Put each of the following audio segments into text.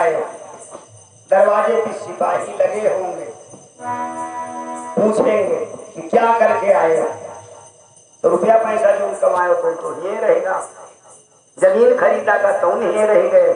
आए, दरवाजे पे सिपाही लगे होंगे, पूछेंगे कि क्या करके आए, तो रुपया पैसा जो कमाए तो ये रहेगा, जमीन खरीदा का तो ये रह गए,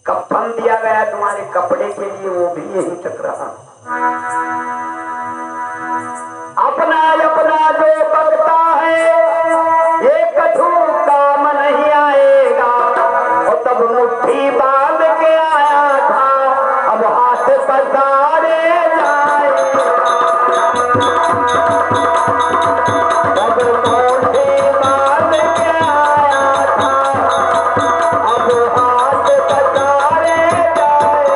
कफन दिया गया तुम्हारे कपड़े के लिए वो भी यहीं तक रहा। अपना अपना जो बगता है ये कछु काम नहीं आएगा, और तब मुट्ठी बांध के आया था, अब हाथ पसारे जाएगा। तब मुट्ठी बांध के आया था, अब हाथ पसारे जाएगा।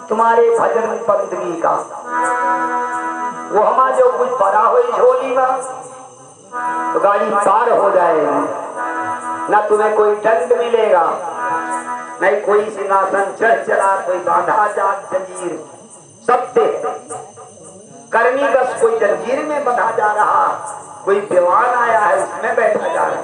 तुम्हारे भजन बंदगी का वो हमारा जो कुछ पड़ा हुई झोली में तो गाड़ी पार हो जाएगी, ना तुम्हें कोई दंड मिलेगा, नहीं कोई सिंहासन चढ़ चला, कोई बांधा जात जंजीर, सब दे करनी बस कोई जंजीर में बंधा जा रहा, कोई दीवान आया है उसमें बैठा जा रहा।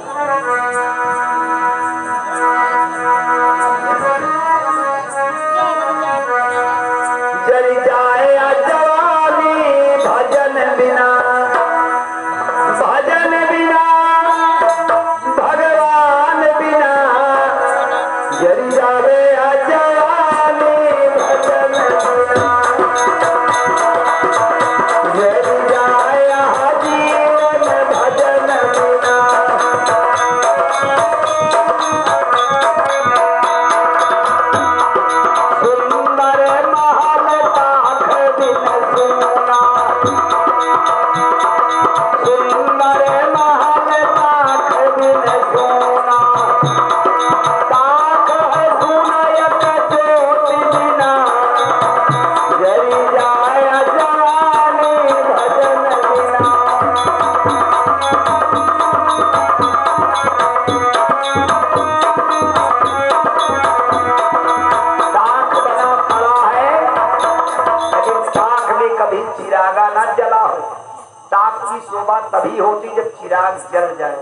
तभी होती जब चिराग जल जाए।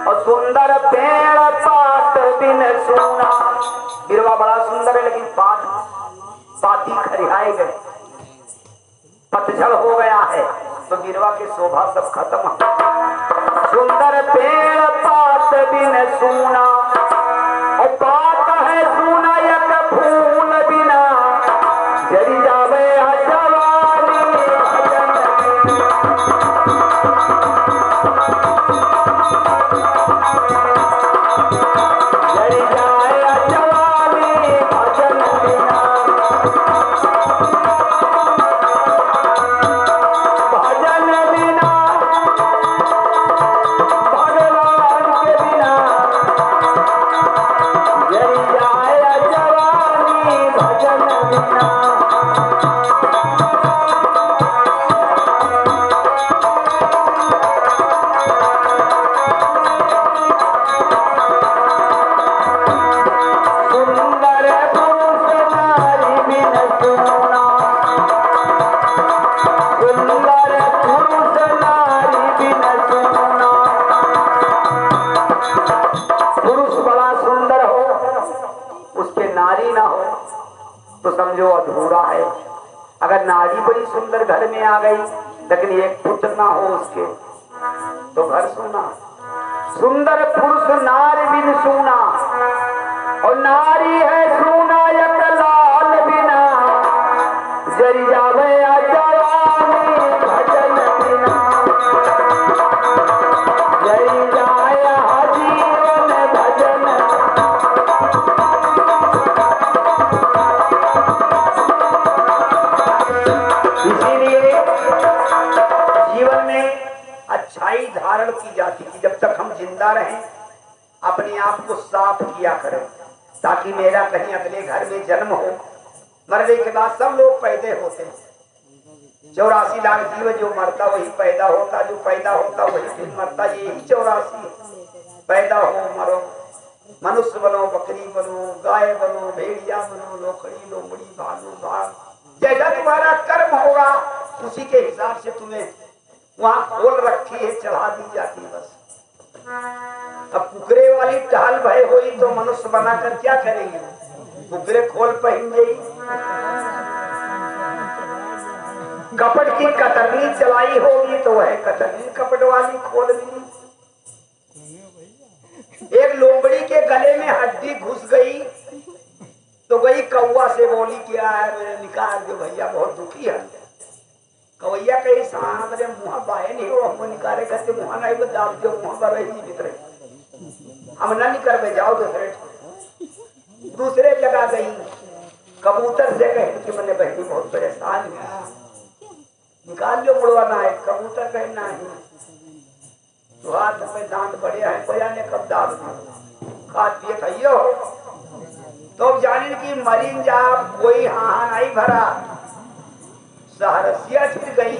और सुंदर पेड़ पात बिन सुना, बिरवा बड़ा सुंदर है लेकिन पाती खरिहाए गए, पतझड़ हो गया है तो बिरवा की शोभा सब खत्म। सुंदर पेड़ पात बिन सुना, और पात है सुना एक फूल बिना, जरी जावे समझो अधूरा है। अगर नारी बड़ी सुंदर घर में आ गई लेकिन एक पुत्र ना हो उसके तो घर सुना। सुंदर पुरुष नारी बिन सुना, और नारी है सुना एक लाल बिना, जरी जावे जवानी भजन बिना, जरी जाया जीवन भजन। जीवन में अच्छाई धारण की जाती है। जब तक हम जिंदा रहें अपने आप को साफ किया करें, ताकि मेरा कहीं अगले घर में जन्म हो। मरने के बाद सब लोग पैदा होते हैं, 84 लाख जीव, जो मरता वही पैदा होता, जो पैदा होता वही फिर मरता। यही 84 पैदा हो मरो, मनुष्य बनो, बकरी बनो, गाय बनो, भेड़िया बनो, लोखड़ी, लोमड़ी, भालू, बाघ, जैसा तुम्हारा कर्म होगा उसी के हिसाब से तुम्हें वहां खोल रखी है, चढ़ा दी जाती है बस। अब कुकरे वाली टहल भय हुई तो मनुष्य बनाकर क्या करेंगे? कुकरे खोल पहनेंगे। कपट की कतरनी चलाई होगी तो वह कतरनी कपट वाली खोल मिली। एक लोमड़ी के गले में हड्डी घुस गई तो गई कौवा से बोली क्या है, मेरे निकाल दो भैया, बहुत दुखी है। कवैया कही साहब रे मुँह बाहे नहीं हो, हमको निकाले करके मुँह नहीं बता दो, मुँह पर रही भीतर हम न निकल में जाओ दूसरे जगह गई। कबूतर से कहे कि मैंने बहनी बहुत परेशान है, निकाल लो मुड़वाना है। कबूतर कहे नहीं, तो हाथ में दांत बड़े हैं, कोया ने कब दाग खा दिए थैयो। तो जाने की मरीन जा कोई हाँ नहीं भरा, सहरसिया फिर गई,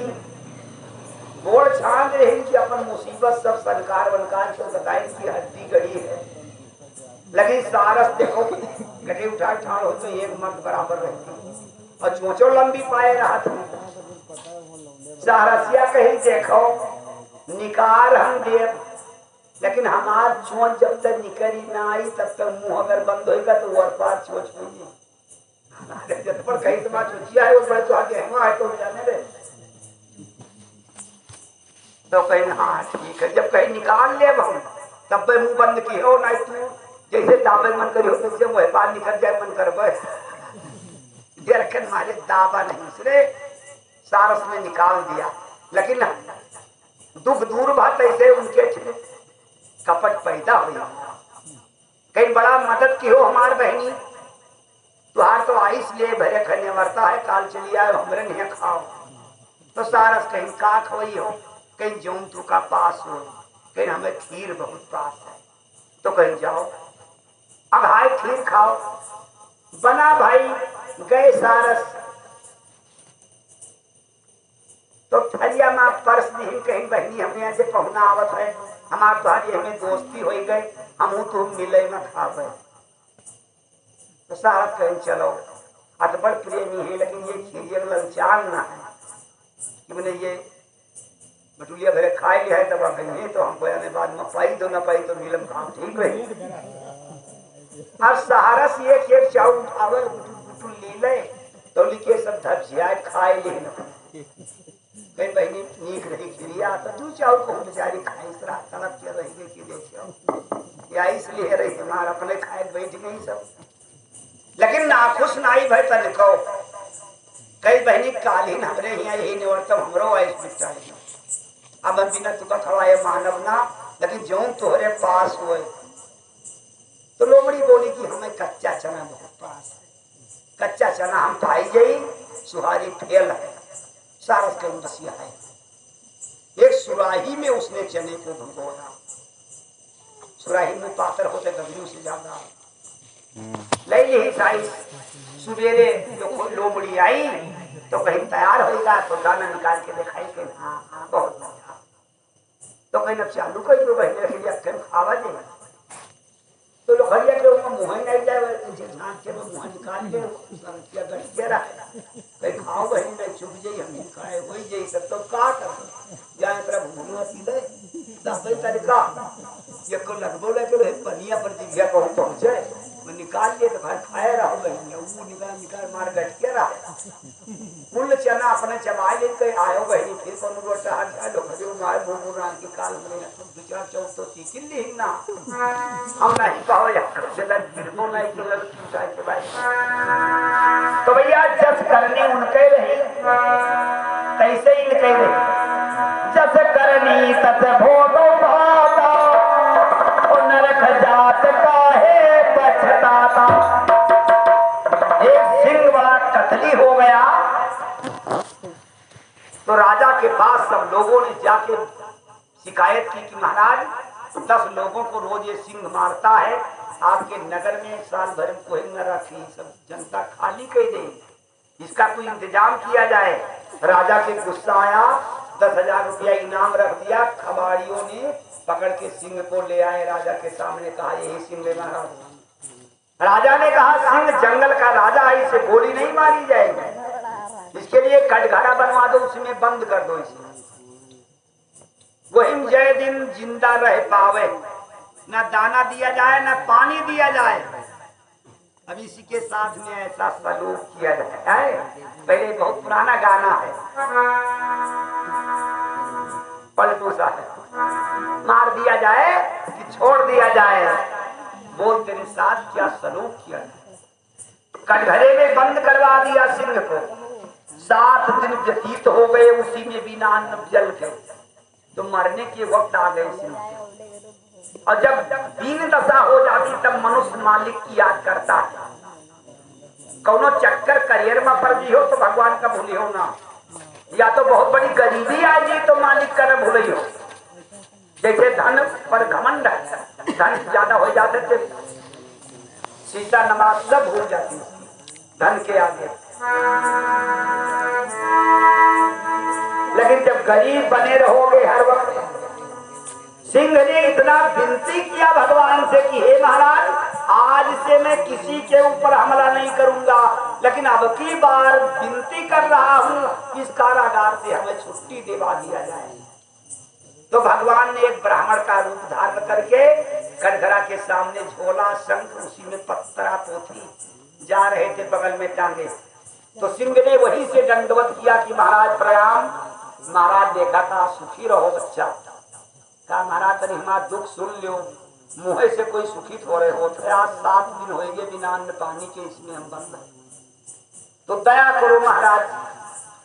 गोड़ छान रही कि अपन मुसीबत सब सरकार बनकार से बताई की हड्डी गड़ी है। लगी सारस देखो गड्ढे उठा ठाड़ हो तो एक मर्द बराबर रहती और चोचो लंबी पाए रहा था। सारसिया कही देखो निकार हम दे, लेकिन हमार चोच जब तक निकली ना आई तब तक मुंह अगर बंद होगा तो वो पार चोच हुई। जब पर कहीं तो बात सोचिया है वो बड़े तो आगे है तो जाने दे। तो कहीं हाँ ठीक है, जब कहीं निकाल ले हम तब मुंह बंद की हो, नहीं तू जैसे दावे मन करी हो तो वह बाहर निकल जाए मन कर रखे मारे दावा नहीं, इसलिए सारस ने निकाल दिया। लेकिन दुख दूर बात ऐसे उनके कपट पैदा हुई। कहीं बड़ा मदद की हो हमार बहनी, तुहार तो आइस ले भरे खने मरता है, काल चली आए हमरे नहीं खाओ। तो सारस कहीं का खोई हो, कहीं जौनतू का पास हो, कहीं हमें खीर बहुत पास है, तो कहीं जाओ अब हाय खीर खाओ। बना भाई गए सारस, तो थरिया में पर्स नहीं, कहीं बहनी हमें यहाँ से पहुना आवत है, हमार तुम्हारी हमें दोस्ती हो गई, हम तुम मिले न खावे। तो सारस कहीं चलो अतबड़ प्रेमी है, लेकिन ये खीर ललचान ना है कि मैंने ये बटुलिया भरे खाए लिया है, दबा गई है तो हमको यानी बाद में पाई तो न पाई तो नीलम काम ठीक है। अब सारस एक एक चाउ उठावे बुटुल ले ले तो लिखे सब धजिया खाए ले कहीं बहनी नीक रही खिरिया तो तू चाउ को बेचारी खाई सरा तड़प के रही कि देखो या इसलिए रही हमार अपने खाए बैठ गई सब। लेकिन नाखुश नाई भाई तन को कई बहनी कालीन हमरे यहाँ यही निवर्तम हमरो आइस बिटाई। अब हम बिना तुका खवाए मानव ना, लेकिन जो तोहरे पास हुए तो लोमड़ी बोली कि हमें कच्चा चना बहुत पास है, कच्चा चना हम खाई जाई, सुहारी फेल है। सारस कहीं बसिया है, एक सुराही में उसने चने को भिगोया, सुराही में पातर होते गगरू से ज्यादा ले ली साइज। सुबेरे लोमड़ी आई तो कहीं तैयार होगा तो दाना निकाल के दिखाई के हाँ हाँ बहुत मजा। तो कहीं अब चालू कही तो बहने खावा दे तो लोखरिया के ऊपर मुँह नहीं जाए, झाँक के मुँह निकाल के गठिया रहा कहीं खाओ बहनी नहीं चुप जाई, हम खाए वही जाई सब तो का कर जाए तरफ घूमना सीधे दस तरीका ये को लगभग लगे पनिया पर जिभिया कहूँ पहुँचे मैं निकाल लिए तो भाई खाए रहो बहनी वो निकाल निकाल मार गठिया रहा कुल चना अपने चबाए ले कहीं आयो बहनी फिर कौन रोटा लोखरियो मार भूमूरा की काल में विचार चौक तो सीखी ली ना हम नहीं कहो यार जलन गिरबो नहीं कि लग पूछाए के भाई। तो भैया जस करनी उनके रही तैसे ही इनके रही, जस करनी तस भोगो भाता और नरक जात का है पछताता। एक सिंह बड़ा कतली हो गया तो राजा के पास सब लोगों ने जाके शिकायत की कि महाराज 10 लोगों को रोज ये सिंह मारता है, आपके नगर में साल भर में कोई न रखी, सब जनता खाली कह दे, इसका कोई इंतजाम किया जाए। राजा के गुस्सा आया 10,000 रुपया इनाम रख दिया। कबाड़ियों ने पकड़ के सिंह को ले आए राजा के सामने, कहा यही सिंह ले महाराज। राजा ने कहा सिंह जंगल का राजा है, इसे गोली नहीं मारी जाएगी, इसके लिए कटघरा बनवा दो, उसमें बंद कर दो इसे। वही जय दिन जिंदा रह पावे, न दाना दिया जाए न पानी दिया जाए। अब इसी के साथ में ऐसा सलूक किया जाता है। पहले बहुत पुराना गाना है, पलटू सा है, मार दिया जाए कि छोड़ दिया जाए, बोल तेरे साथ क्या सलूक किया जाए। कटघरे में बंद करवा दिया सिंह को। 7 दिन व्यतीत हो गए, उसी में बिना अन्न जल के, तो मरने के वक्त आ गए सिंह। और जब दीन दशा हो जाती तब मनुष्य मालिक की याद करता है। कौनो चक्कर करियर में पड़ गई हो तो भगवान का भूली हो ना, या तो बहुत बड़ी गरीबी आ गई तो मालिक का न भूली हो। जैसे धन पर घमंड है, धन ज्यादा हो जाते थे, सीता नमाज सब भूल जाती धन के आगे। लेकिन जब गरीब बने रहोगे हर वक्त। सिंह ने इतना विनती किया भगवान से कि हे महाराज, आज से मैं किसी के ऊपर हमला नहीं करूंगा, लेकिन अब की बार विनती कर रहा हूं इस कारागार से हमें छुट्टी दिवा दिया जाए। तो भगवान ने एक ब्राह्मण का रूप धारण करके कटघरा के सामने झोला शंख, उसी में पत्तरा पोथी जा रहे थे बगल में टांगे। तो सिंह ने वहीं से दंडवत किया कि महाराज प्रणाम। महाराज देखा था सुखी रहो बच्चा। कहा महाराज तरी हमारा दुख सुन लो, मुँह से कोई सुखित हो रहे होते, आज 7 दिन होंगे बिना अन्न पानी के, इसमें हम बंद हैं, तो दया करो महाराज।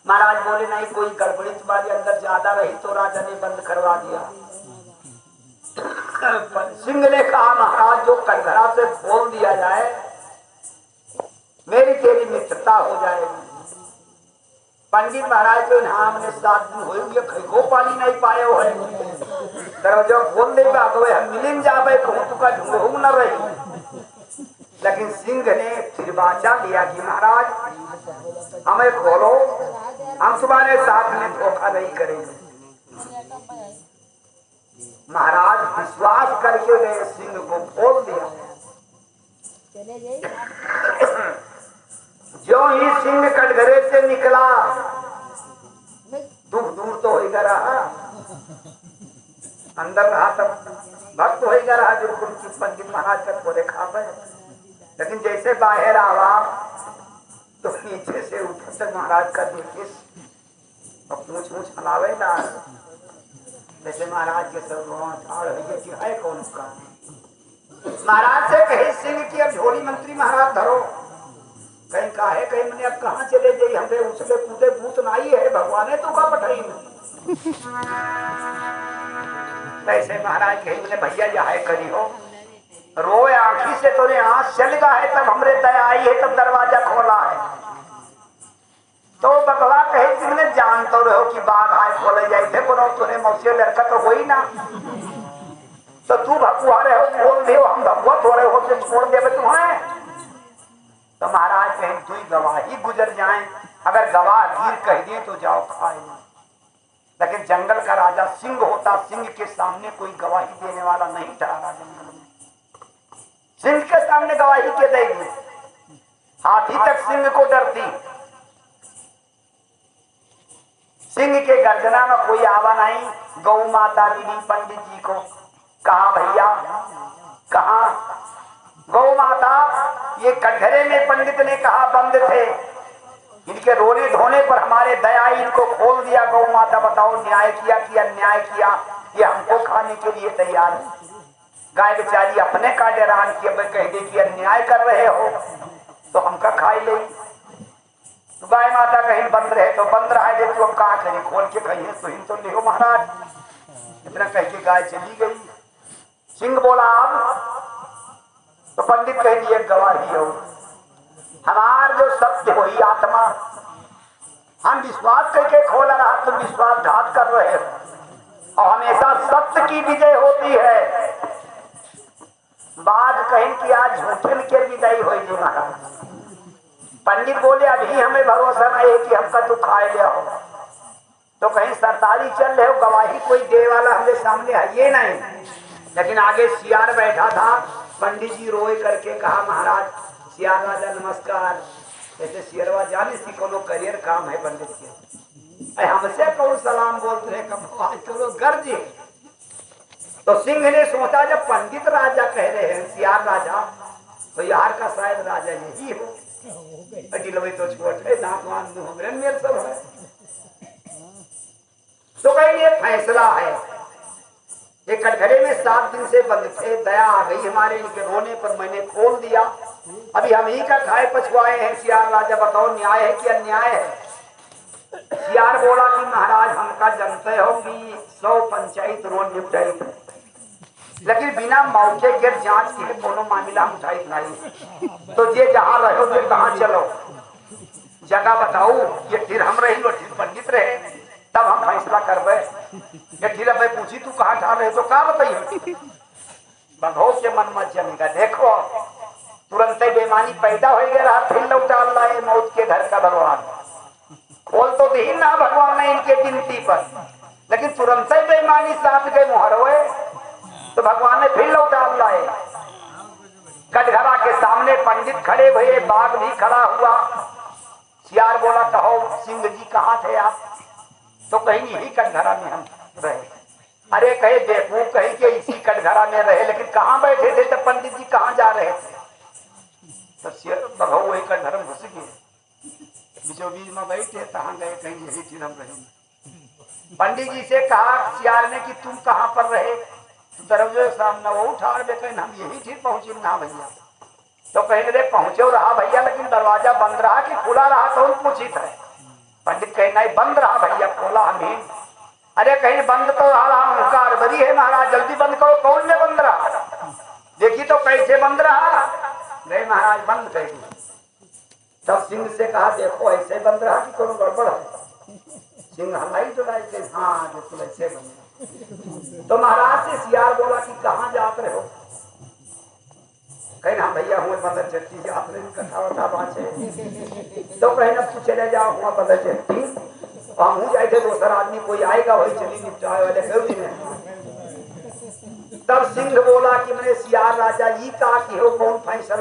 महाराज बोले नहीं, कोई गड़बड़ी तुम्हारे अंदर ज्यादा रही तो राजा ने बंद करवा दिया। सिंह ने कहा महाराज जो कटघरा से खोल दिया जाए मेरी तेरी मित्रता हो जाएगी। पंडित महाराज को नाम ने 7 दिन हुए खो पानी नहीं पाए हो है, दरवाजा खोल दे हम मिलिन जावे कहूँ तुका ढूंढ न रही। लेकिन सिंह ने फिर बाचा लिया कि महाराज हमें खोलो, हम तुम्हारे साथ में धोखा नहीं करेंगे। महाराज विश्वास करके गए, सिंह को खोल दिया। जो ही सिंह कटघरे से निकला, दुख दूर तो होगा रहा, अंदर रहा तब भक्त होगा रहा जो उनकी पंडित महाराज का थोड़े खावे। लेकिन जैसे बाहर आवा तो नीचे से ऊपर तक महाराज का देखे और पूछ हलावे ना, जैसे महाराज के सब है कौन का। महाराज से कहे सिंह की अब झोली मंत्री महाराज धरो, कहीं का है कहीं मैंने अब कहाँ चले जाइए, हमने उछले कूदे भूत नाई है, भगवान है तो का पठाई ऐसे महाराज कहीं मैंने भैया यहाँ करी हो, रोए आंखी से तोने आंख चल गया है, तब हमरे दया आई है, तब दरवाजा खोला है। तो भगवा कहे तुमने जान तो रहो कि बाघ आए खोले जाए थे, कोनो तूने मौसी लड़का तो हो ही ना, तो तू भगवा रहे हो बोल दे, हम भगवत हो रहे हो तो छोड़ दे तुम्हें। तो महाराज कहें दुई गवाही गुजर जाएं, अगर गवाह गिर कह दिए तो जाओ खाए। लेकिन जंगल का राजा सिंह होता, सिंह के सामने कोई गवाही देने वाला नहीं ठहरा। जंगल में सिंह के सामने गवाही के देगी, हाथी तक सिंह को डरती। सिंह के गर्जना में कोई आवा नहीं। गौ माता मिली पंडित जी को, कहा भैया कहा गौ माता, ये कटघरे में पंडित ने कहा बंद थे, इनके रोने धोने पर हमारे दया इनको खोल दिया। गौ माता बताओ न्याय किया कि अन्याय किया, ये हमको खाने के लिए तैयार है। गाय बेचारी अपने का डरान की कह दे कि अन्याय कर रहे हो तो हमका खाई ले। तो गाय माता कहीं बंद रहे तो बंद रहा है, तू अब कहा कहीं खोल के कहीं तो हिन तो ले महाराज। इतना कह के गाय चली गई। सिंह बोला अब तो पंडित कह दिए गवाही हो, हमार जो सत्य हो ही आत्मा, हम विश्वास करके खोला रहा तुम विश्वासघात कर रहे हो, और हमेशा सत्य की विजय होती है। बात कहीं कि आज झूठन के विदाई हो जी महाराज। पंडित बोले अभी हमें भरोसा नहीं है कि हमका तू खाए लिया हो, तो कहीं सरदारी चल रहे हो, गवाही कोई दे वाला हमारे सामने है ये नहीं। लेकिन आगे सियार बैठा था, पंडित जी रोए करके कहा महाराज सियार राजा नमस्कार। ऐसे सियरवा जाने सी कोनो करियर काम है पंडित के, हमसे कौन सलाम बोलते हैं कब आज करो गर्जे। तो सिंह ने सोचा जब पंडित राजा कह रहे हैं सियार राजा, तो यार का शायद राजा यही हो। तो छोटे दांत मेरे सब है। तो कहीं ये फैसला है, ये कटघरे में 7 दिन से बंद थे, दया आ गई हमारे इनके रोने पर, मैंने खोल दिया। अभी हम ही का खाए पछुआए हैं। सियार राजा बताओ न्याय है कि अन्याय है? सियार बोला कि महाराज हमका जानते हो कि 100 पंचायत रोज निपटाई, लेकिन बिना मौके के जांच के कोनो मामला हम उठाई नहीं। तो ये जहाँ रहो ये कहाँ चलो, जगह बताओ। ये फिर हम रही लो फिर पंडित रहे, तब हम फैसला करबे। ये फिर भाई पूछी तू कहाँ ठा रहे तो कहा बताइए। बंधो के मन मत जमेगा। देखो तुरंत ही बेमानी पैदा हो गया, फिर लौटा लाए मौत के घर का भगवान। खोल तो दी ना भगवान ने इनके गिनती पर, लेकिन तुरंत ही बेमानी साथ गए मोहर हुए, तो भगवान ने फिर लौटा लाए। कटघरा के सामने पंडित खड़े हुए, बाघ भी खड़ा हुआ। सियार बोला कहो सिंह जी कहाँ थे आप? तो कहीं यही कटघरा में हम रहे। अरे कहे देखो कहीं के इसी कटघरा में रहे, लेकिन कहाँ बैठे थे जब पंडित जी कहाँ जा रहे थे? तो सियार बघो वही कटघरा में घुस गए, बीचों बीच में बैठे, कहाँ गए? कहीं यही चीज हम रहे। पंडित जी से कहा सियार ने कि तुम कहाँ पर रहे? दरवाजे सामने वो उठा रहे, हम यही ठीक पहुंचे ना भैया। तो कहीं रे पहुंचे रहा भैया, लेकिन दरवाजा बंद रहा कि खुला रहा? तो पूछी था। पंडित कहीं नहीं बंद रहा भैया, खोला हमें। अरे कहीं बंद तो रहा, कारबरी है महाराज, जल्दी बंद करो। कौन में बंद रहा? देखी तो कैसे बंद रहा? नहीं महाराज बंद कर दी। तब सिंह से कहा देखो ऐसे बंद रहा कि कोनो गड़बड़ है? सिंह हलाई तो लाई थे, हाँ देखो ऐसे बंद। तो महाराज से सियार बोला कि कहाँ जाते रहे हो? कहीं ना भैया हुए बदल चट्टी जाते रहे, कथा वथा बाँचे। तो कहीं ना तू चले जाओ हुआ बदल चट्टी, हम जाए थे दूसरा आदमी कोई आएगा वही चली निपटाए वाले कभी नहीं। तब सिंह बोला कि मैंने सियार राजा ये कहा कि हो कौन फैसला